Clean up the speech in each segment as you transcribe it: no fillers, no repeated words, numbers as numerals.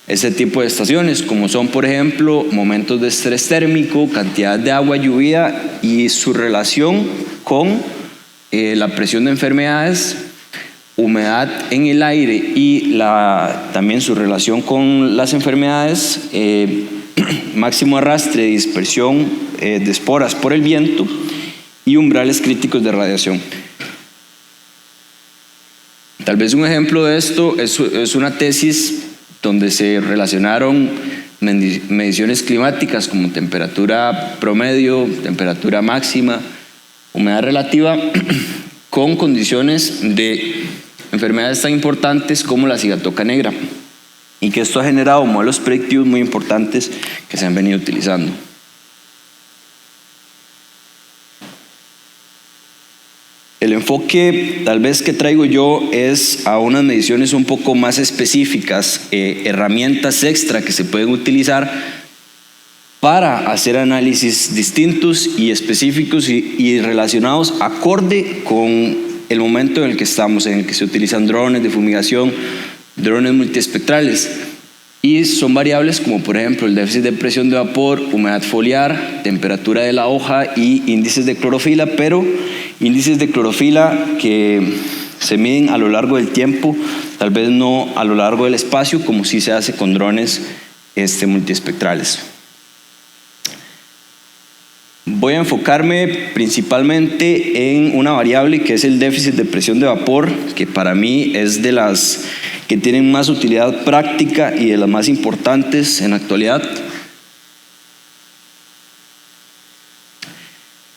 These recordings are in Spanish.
ese tipo de estaciones, como son, por ejemplo, momentos de estrés térmico, cantidad de agua lluvia y su relación con la presión de enfermedades, humedad en el aire y también su relación con las enfermedades, máximo arrastre y dispersión de esporas por el viento y umbrales críticos de radiación. Tal vez un ejemplo de esto es una tesis donde se relacionaron mediciones climáticas como temperatura promedio, temperatura máxima, humedad relativa, con condiciones de enfermedades tan importantes como la cigatoca negra, y que esto ha generado modelos predictivos muy importantes que se han venido utilizando. El enfoque tal vez que traigo yo es a unas mediciones un poco más específicas, herramientas extra que se pueden utilizar para hacer análisis distintos y específicos y relacionados acorde con el momento en el que estamos, en el que se utilizan drones de fumigación, drones multiespectrales, y son variables como por ejemplo el déficit de presión de vapor, humedad foliar, temperatura de la hoja y índices de clorofila, pero índices de clorofila que se miden a lo largo del tiempo, tal vez no a lo largo del espacio como sí se hace con drones multiespectrales. Voy a enfocarme principalmente en una variable que es el déficit de presión de vapor, que para mí es de las que tienen más utilidad práctica y de las más importantes en la actualidad.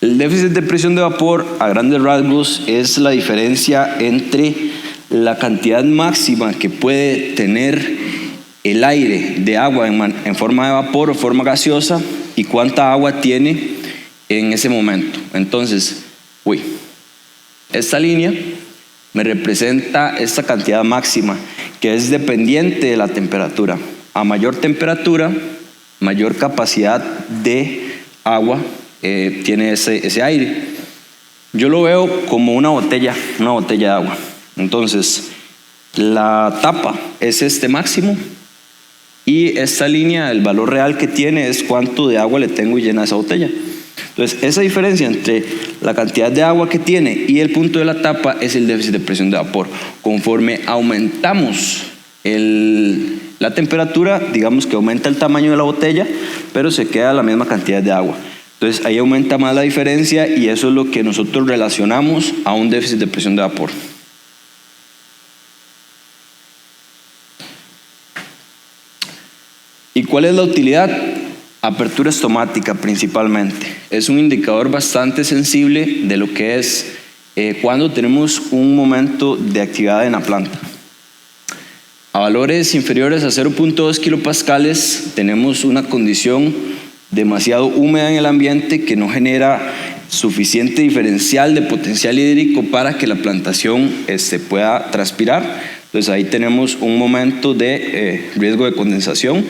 El déficit de presión de vapor, a grandes rasgos, es la diferencia entre la cantidad máxima que puede tener el aire de agua en forma de vapor o forma gaseosa y cuánta agua tiene en ese momento. Entonces, esta línea me representa esta cantidad máxima, que es dependiente de la temperatura. A mayor temperatura, mayor capacidad de agua tiene ese aire. Yo lo veo como una botella de agua. Entonces, la tapa es este máximo y esta línea, el valor real que tiene es cuánto de agua le tengo llena a esa botella. Entonces, esa diferencia entre la cantidad de agua que tiene y el punto de la tapa es el déficit de presión de vapor. Conforme aumentamos la temperatura, digamos que aumenta el tamaño de la botella, pero se queda la misma cantidad de agua. Entonces, ahí aumenta más la diferencia y eso es lo que nosotros relacionamos a un déficit de presión de vapor. ¿Y cuál es la utilidad? Apertura estomática principalmente. Es un indicador bastante sensible de lo que es cuando tenemos un momento de actividad en la planta. A valores inferiores a 0.2 kilopascales tenemos una condición demasiado húmeda en el ambiente que no genera suficiente diferencial de potencial hídrico para que la plantación pueda transpirar. Entonces ahí tenemos un momento de riesgo de condensación.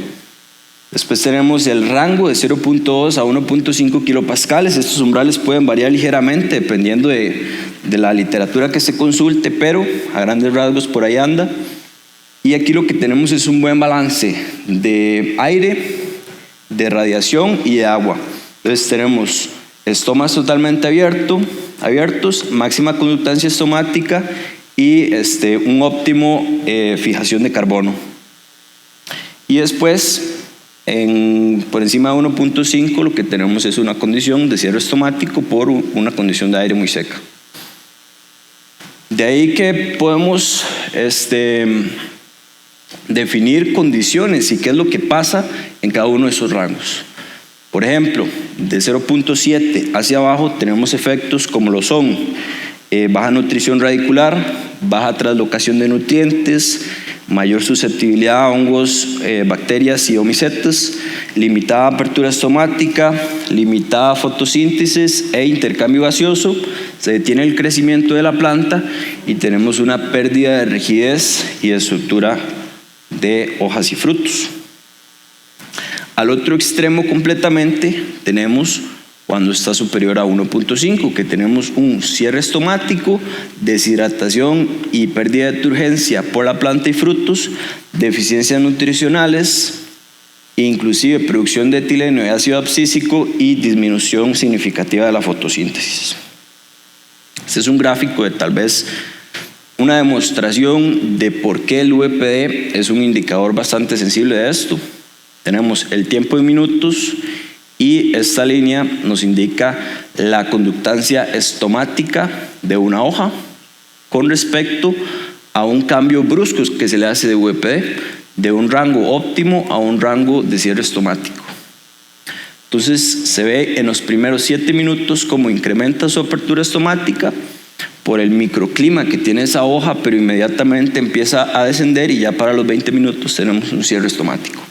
Después tenemos el rango de 0.2 a 1.5 kilopascales. Estos umbrales pueden variar ligeramente dependiendo de la literatura que se consulte, pero a grandes rasgos por ahí anda. Y aquí lo que tenemos es un buen balance de aire, de radiación y de agua. Entonces tenemos estomas totalmente abiertos, máxima conductancia estomática y un óptimo fijación de carbono. Y después, por encima de 1.5, lo que tenemos es una condición de cierre estomático por una condición de aire muy seca. De ahí que podemos definir condiciones y qué es lo que pasa en cada uno de esos rangos. Por ejemplo, de 0.7 hacia abajo tenemos efectos como lo son baja nutrición radicular, baja translocación de nutrientes, mayor susceptibilidad a hongos, bacterias y omicetas, limitada apertura estomática, limitada fotosíntesis e intercambio gaseoso, se detiene el crecimiento de la planta y tenemos una pérdida de rigidez y de estructura de hojas y frutos. Al otro extremo completamente tenemos cuando está superior a 1.5, que tenemos un cierre estomático, deshidratación y pérdida de turgencia por la planta y frutos, deficiencias nutricionales, inclusive producción de etileno y ácido abscísico y disminución significativa de la fotosíntesis. Este es un gráfico de tal vez una demostración de por qué el VPD es un indicador bastante sensible de esto. Tenemos el tiempo en minutos y esta línea nos indica la conductancia estomática de una hoja con respecto a un cambio brusco que se le hace de VPD, de un rango óptimo a un rango de cierre estomático. Entonces se ve en los primeros 7 minutos cómo incrementa su apertura estomática por el microclima que tiene esa hoja, pero inmediatamente empieza a descender y ya para los 20 minutos tenemos un cierre estomático.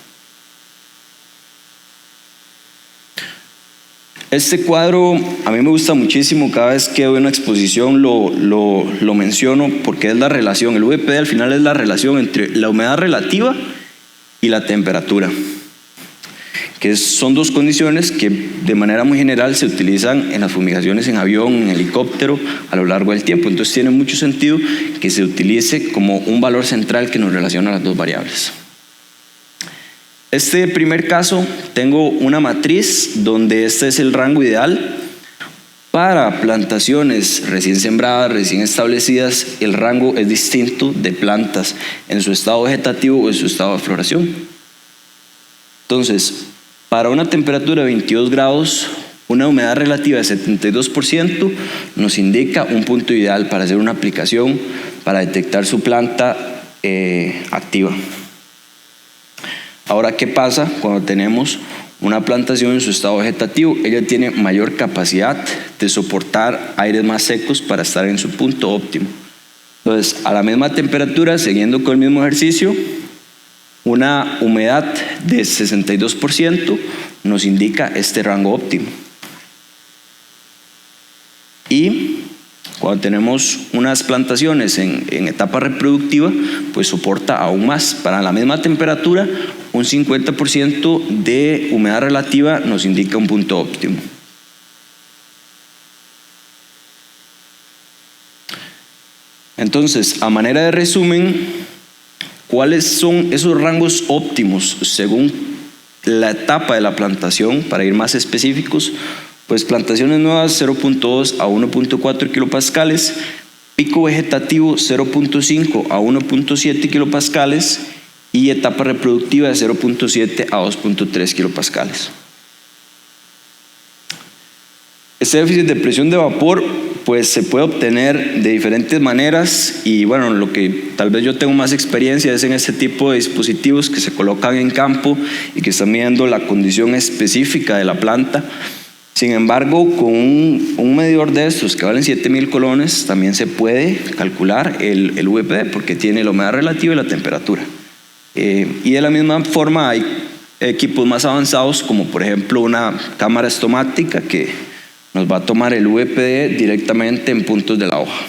Este cuadro a mí me gusta muchísimo, cada vez que doy una exposición lo menciono porque es la relación, el VPD al final es la relación entre la humedad relativa y la temperatura, que son dos condiciones que de manera muy general se utilizan en las fumigaciones en avión, en helicóptero, a lo largo del tiempo. Entonces tiene mucho sentido que se utilice como un valor central que nos relaciona las dos variables. Este primer caso, tengo una matriz donde este es el rango ideal. Para plantaciones recién sembradas, recién establecidas, el rango es distinto de plantas en su estado vegetativo o en su estado de floración. Entonces, para una temperatura de 22 grados, una humedad relativa de 72% nos indica un punto ideal para hacer una aplicación para detectar su planta activa. Ahora, ¿qué pasa cuando tenemos una plantación en su estado vegetativo? Ella tiene mayor capacidad de soportar aires más secos para estar en su punto óptimo. Entonces, a la misma temperatura, siguiendo con el mismo ejercicio, una humedad de 62% nos indica este rango óptimo. Y cuando tenemos unas plantaciones en etapa reproductiva, pues soporta aún más. Para la misma temperatura, un 50% de humedad relativa nos indica un punto óptimo. Entonces, a manera de resumen, ¿cuáles son esos rangos óptimos según la etapa de la plantación? Para ir más específicos, pues plantaciones nuevas 0.2 a 1.4 kilopascales, pico vegetativo 0.5 a 1.7 kilopascales y etapa reproductiva de 0.7 a 2.3 kilopascales. Este déficit de presión de vapor pues se puede obtener de diferentes maneras y bueno, lo que tal vez yo tengo más experiencia es en este tipo de dispositivos que se colocan en campo y que están midiendo la condición específica de la planta. Sin embargo, con un medidor de estos que valen 7,000 colones también se puede calcular el VPD porque tiene la humedad relativa y la temperatura. Y de la misma forma hay equipos más avanzados como por ejemplo una cámara estomática que nos va a tomar el VPD directamente en puntos de la hoja.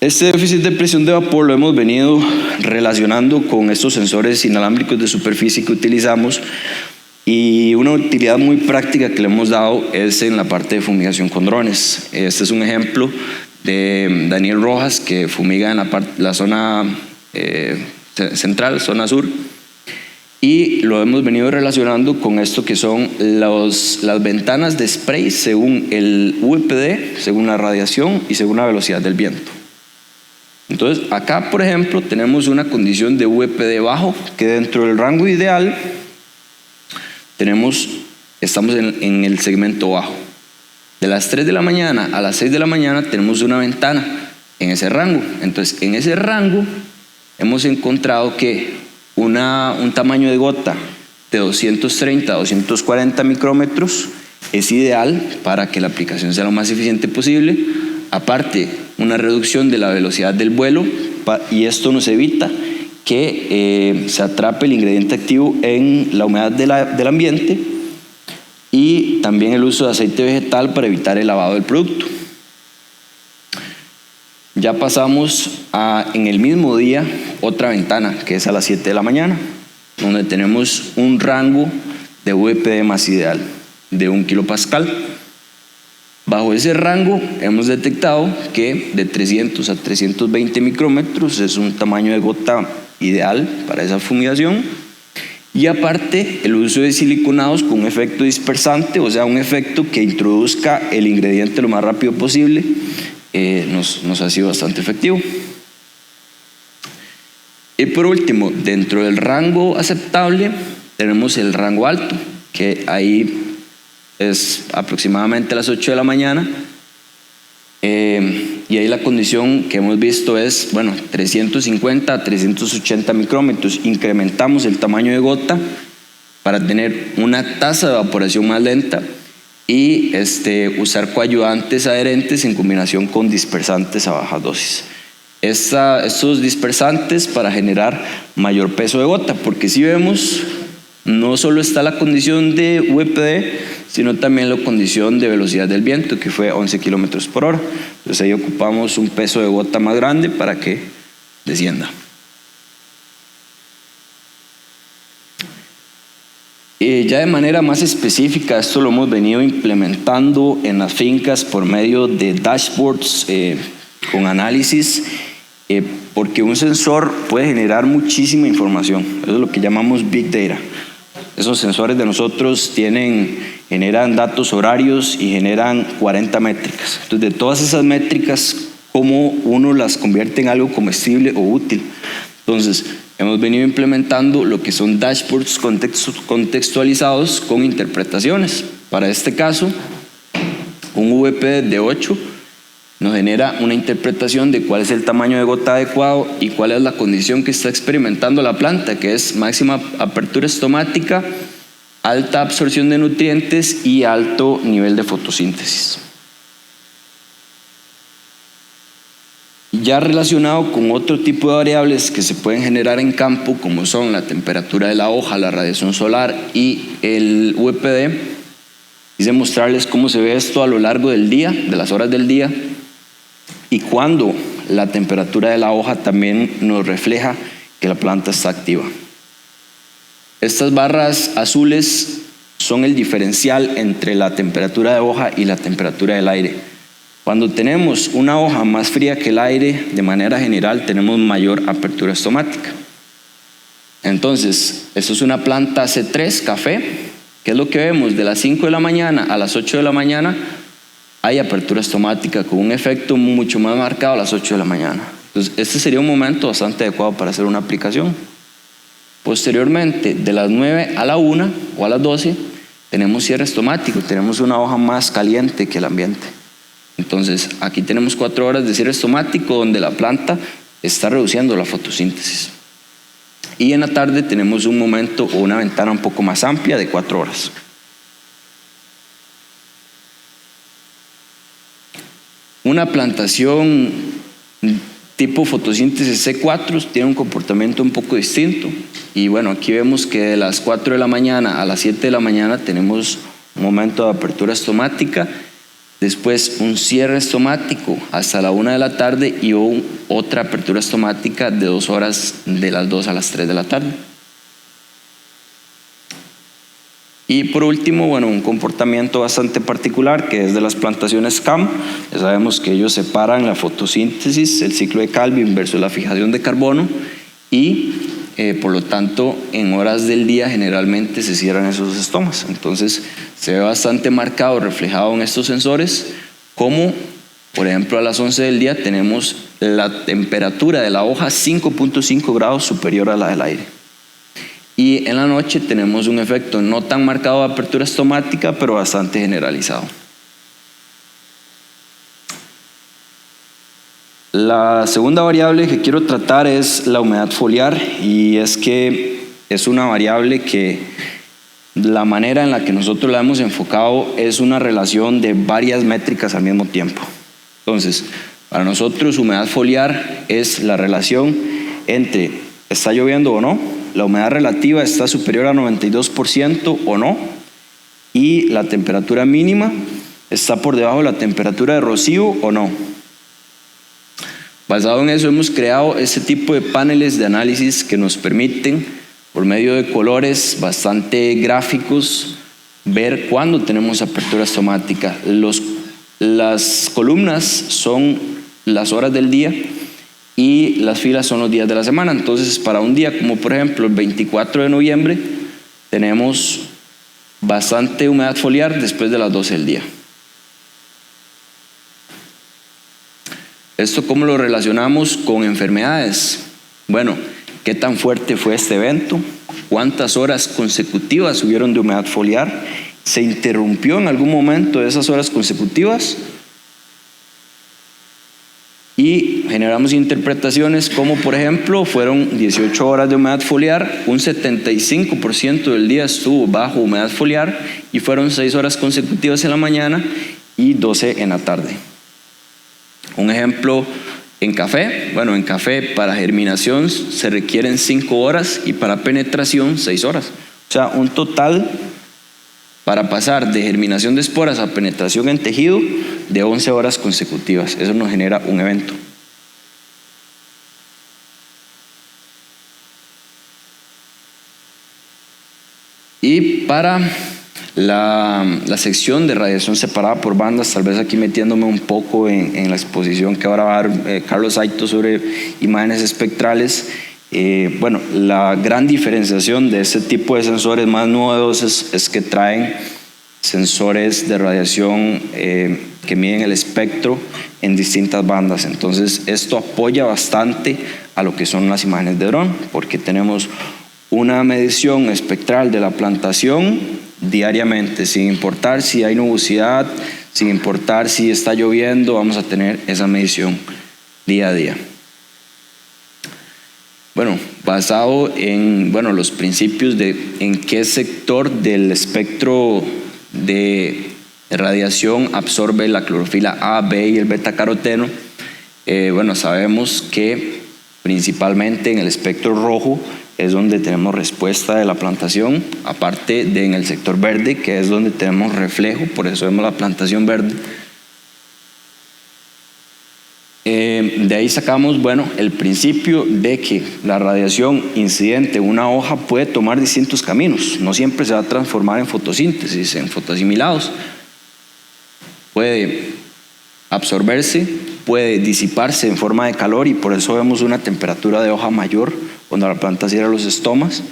Este déficit de presión de vapor lo hemos venido relacionando con estos sensores inalámbricos de superficie que utilizamos y una utilidad muy práctica que le hemos dado es en la parte de fumigación con drones. Este es un ejemplo de Daniel Rojas que fumiga en la zona central, zona sur. Y lo hemos venido relacionando con esto que son las ventanas de spray según el VPD, según la radiación y según la velocidad del viento. Entonces acá por ejemplo tenemos una condición de VPD bajo que dentro del rango ideal estamos en el segmento bajo. De las 3 de la mañana a las 6 de la mañana tenemos una ventana en ese rango. Entonces en ese rango hemos encontrado que un tamaño de gota de 230 a 240 micrómetros es ideal para que la aplicación sea lo más eficiente posible. Aparte, una reducción de la velocidad del vuelo y esto nos evita que se atrape el ingrediente activo en la humedad del ambiente y también el uso de aceite vegetal para evitar el lavado del producto. Ya pasamos en el mismo día otra ventana que es a las 7 de la mañana. donde tenemos un rango de VPD más ideal de 1 kilopascal. Bajo ese rango hemos detectado que de 300 a 320 micrómetros es un tamaño de gota ideal para esa fumigación. Y aparte, el uso de siliconados con un efecto dispersante, o sea, un efecto que introduzca el ingrediente lo más rápido posible, nos ha sido bastante efectivo. Y por último, dentro del rango aceptable, tenemos el rango alto, que ahí es aproximadamente a las 8 de la mañana. Y ahí la condición que hemos visto es, 350 a 380 micrómetros. Incrementamos el tamaño de gota para tener una tasa de evaporación más lenta y usar coayudantes adherentes en combinación con dispersantes a baja dosis. Estos dispersantes para generar mayor peso de gota, porque si vemos, no solo está la condición de VPD, sino también la condición de velocidad del viento, que fue 11 kilómetros por hora. Entonces ahí ocupamos un peso de gota más grande para que descienda. Ya de manera más específica, esto lo hemos venido implementando en las fincas por medio de dashboards con análisis, porque un sensor puede generar muchísima información. Eso es lo que llamamos Big Data. Esos sensores de nosotros generan datos horarios y generan 40 métricas. Entonces, de todas esas métricas, ¿cómo uno las convierte en algo comestible o útil? Entonces, hemos venido implementando lo que son dashboards contextualizados con interpretaciones. Para este caso, un VPD de 8 nos genera una interpretación de cuál es el tamaño de gota adecuado y cuál es la condición que está experimentando la planta, que es máxima apertura estomática, alta absorción de nutrientes y alto nivel de fotosíntesis. Ya relacionado con otro tipo de variables que se pueden generar en campo, como son la temperatura de la hoja, la radiación solar y el VPD, quise mostrarles cómo se ve esto a lo largo del día, de las horas del día, y cuando la temperatura de la hoja también nos refleja que la planta está activa. Estas barras azules son el diferencial entre la temperatura de hoja y la temperatura del aire. Cuando tenemos una hoja más fría que el aire, de manera general tenemos mayor apertura estomática. Entonces, esto es una planta C3, café. ¿Qué es lo que vemos? De las 5 de la mañana a las 8 de la mañana hay apertura estomática con un efecto mucho más marcado a las 8 de la mañana. Entonces, este sería un momento bastante adecuado para hacer una aplicación. Posteriormente, de las 9 a la 1 o a las 12, tenemos cierre estomático, tenemos una hoja más caliente que el ambiente. Entonces, aquí tenemos 4 horas de cierre estomático donde la planta está reduciendo la fotosíntesis. Y en la tarde tenemos un momento o una ventana un poco más amplia de 4 horas. Una plantación tipo fotosíntesis C4 tiene un comportamiento un poco distinto. Y bueno, aquí vemos que de las 4 de la mañana a las 7 de la mañana tenemos un momento de apertura estomática, después un cierre estomático hasta la 1 de la tarde y otra apertura estomática de 2 horas de las 2 a las 3 de la tarde. Y por último, un comportamiento bastante particular que es de las plantaciones CAM. Ya sabemos que ellos separan la fotosíntesis, el ciclo de Calvin versus la fijación de carbono y por lo tanto en horas del día generalmente se cierran esos estomas. Entonces se ve bastante marcado, reflejado en estos sensores, como por ejemplo a las 11 del día tenemos la temperatura de la hoja 5.5 grados superior a la del aire. Y en la noche tenemos un efecto no tan marcado de apertura estomática, pero bastante generalizado. La segunda variable que quiero tratar es la humedad foliar, y es que es una variable que la manera en la que nosotros la hemos enfocado es una relación de varias métricas al mismo tiempo. Entonces, para nosotros humedad foliar es la relación entre está lloviendo o no, la humedad relativa está superior a 92% o no, y la temperatura mínima está por debajo de la temperatura de rocío o no. Basado en eso hemos creado este tipo de paneles de análisis que nos permiten, por medio de colores bastante gráficos, ver cuándo tenemos apertura estomática. Las columnas son las horas del día y las filas son los días de la semana. Entonces, para un día como por ejemplo el 24 de noviembre, tenemos bastante humedad foliar después de las 12 del día. ¿Esto cómo lo relacionamos con enfermedades? Bueno, ¿qué tan fuerte fue este evento? ¿Cuántas horas consecutivas hubieron de humedad foliar? ¿Se interrumpió en algún momento de esas horas consecutivas? Y generamos interpretaciones como, por ejemplo, fueron 18 horas de humedad foliar, un 75% del día estuvo bajo humedad foliar y fueron 6 horas consecutivas en la mañana y 12 en la tarde. Un ejemplo en café, bueno, en café para germinación se requieren 5 horas y para penetración 6 horas. O sea, un total para pasar de germinación de esporas a penetración en tejido de 11 horas consecutivas. Eso nos genera un evento. Y para la sección de radiación separada por bandas, tal vez aquí metiéndome un poco en la exposición que ahora va a dar Carlos Saito sobre imágenes espectrales. Bueno, la gran diferenciación de este tipo de sensores más novedosos es que traen sensores de radiación que miden el espectro en distintas bandas. Entonces esto apoya bastante a lo que son las imágenes de dron, porque tenemos una medición espectral de la plantación diariamente, sin importar si hay nubosidad, sin importar si está lloviendo, vamos a tener esa medición día a día. Bueno, basado en los principios de en qué sector del espectro de radiación absorbe la clorofila A, B y el betacaroteno, sabemos que principalmente en el espectro rojo es donde tenemos respuesta de la plantación, aparte de en el sector verde, que es donde tenemos reflejo, por eso vemos la plantación verde. De ahí sacamos, el principio de que la radiación incidente en una hoja puede tomar distintos caminos, no siempre se va a transformar en fotosíntesis, en fotoasimilados. Puede absorberse, puede disiparse en forma de calor y por eso vemos una temperatura de hoja mayor cuando la planta cierra los estomas,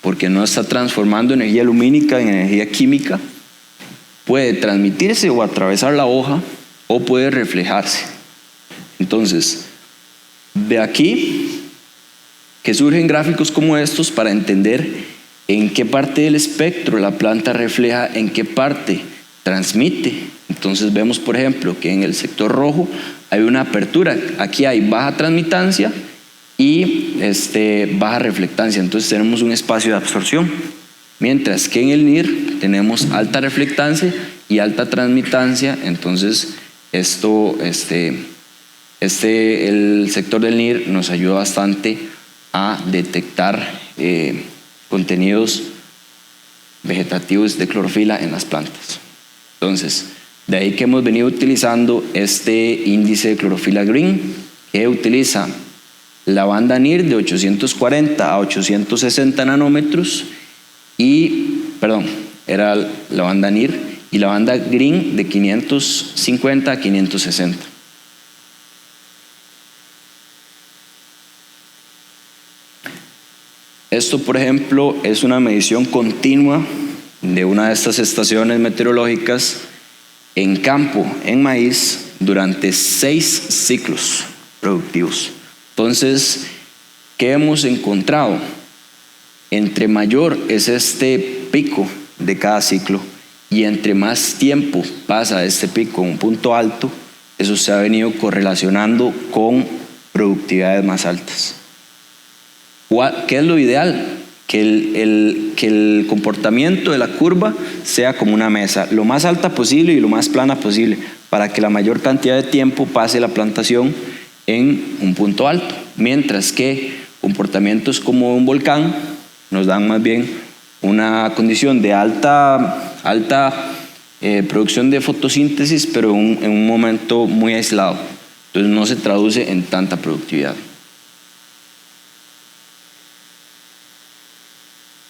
porque no está transformando energía lumínica en energía química. Puede transmitirse o atravesar la hoja o puede reflejarse. Entonces, de aquí que surgen gráficos como estos para entender en qué parte del espectro la planta refleja, en qué parte transmite. Entonces vemos, por ejemplo, que en el sector rojo hay una apertura. Aquí hay baja transmitancia y baja reflectancia. Entonces tenemos un espacio de absorción. Mientras que en el NIR tenemos alta reflectancia y alta transmitancia. Entonces esto, el sector del NIR nos ayuda bastante a detectar contenidos vegetativos de clorofila en las plantas. Entonces, de ahí que hemos venido utilizando este índice de clorofila green, que utiliza la banda NIR de 840 a 860 nanómetros era la banda NIR, y la banda green de 550 a 560. Esto, por ejemplo, es una medición continua de una de estas estaciones meteorológicas en campo, en maíz, durante 6 ciclos productivos. Entonces, ¿qué hemos encontrado? Entre mayor es este pico de cada ciclo y entre más tiempo pasa este pico en un punto alto, eso se ha venido correlacionando con productividades más altas. ¿Qué es lo ideal? Que el comportamiento de la curva sea como una mesa, lo más alta posible y lo más plana posible, para que la mayor cantidad de tiempo pase la plantación en un punto alto, mientras que comportamientos como un volcán nos dan más bien una condición de alta producción de fotosíntesis, pero en un momento muy aislado. Entonces no se traduce en tanta productividad.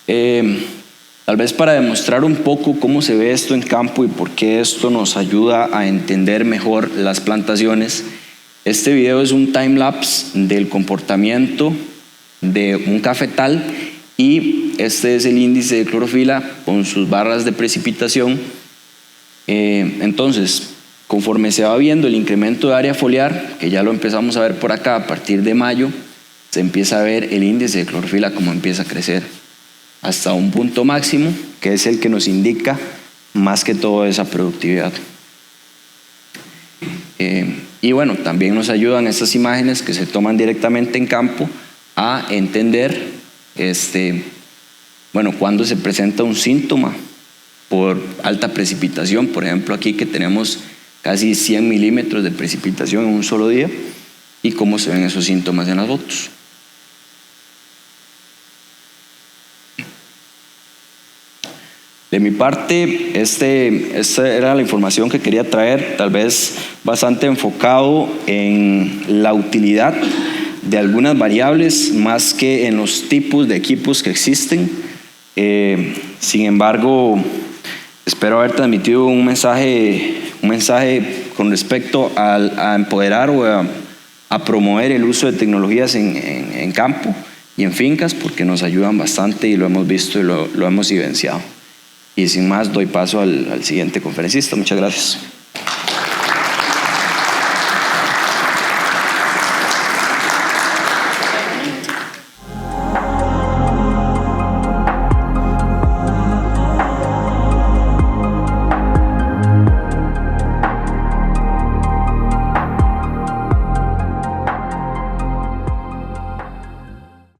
Tal vez para demostrar un poco cómo se ve esto en campo y por qué esto nos ayuda a entender mejor las plantaciones, este video es un time-lapse del comportamiento de un cafetal y este es el índice de clorofila con sus barras de precipitación. Entonces, conforme se va viendo el incremento de área foliar, que ya lo empezamos a ver por acá a partir de mayo, se empieza a ver el índice de clorofila como empieza a crecer hasta un punto máximo, que es el que nos indica más que todo esa productividad. Y bueno, también nos ayudan estas imágenes que se toman directamente en campo a entender cuando se presenta un síntoma por alta precipitación. Por ejemplo, aquí que tenemos casi 100 milímetros de precipitación en un solo día, y cómo se ven esos síntomas en las fotos. De mi parte, esta era la información que quería traer, tal vez bastante enfocado en la utilidad de algunas variables más que en los tipos de equipos que existen. Sin embargo, espero haber transmitido un mensaje con respecto a empoderar o a promover el uso de tecnologías en campo y en fincas, porque nos ayudan bastante y lo hemos visto y lo hemos vivenciado. Y sin más, doy paso al siguiente conferencista. Muchas gracias.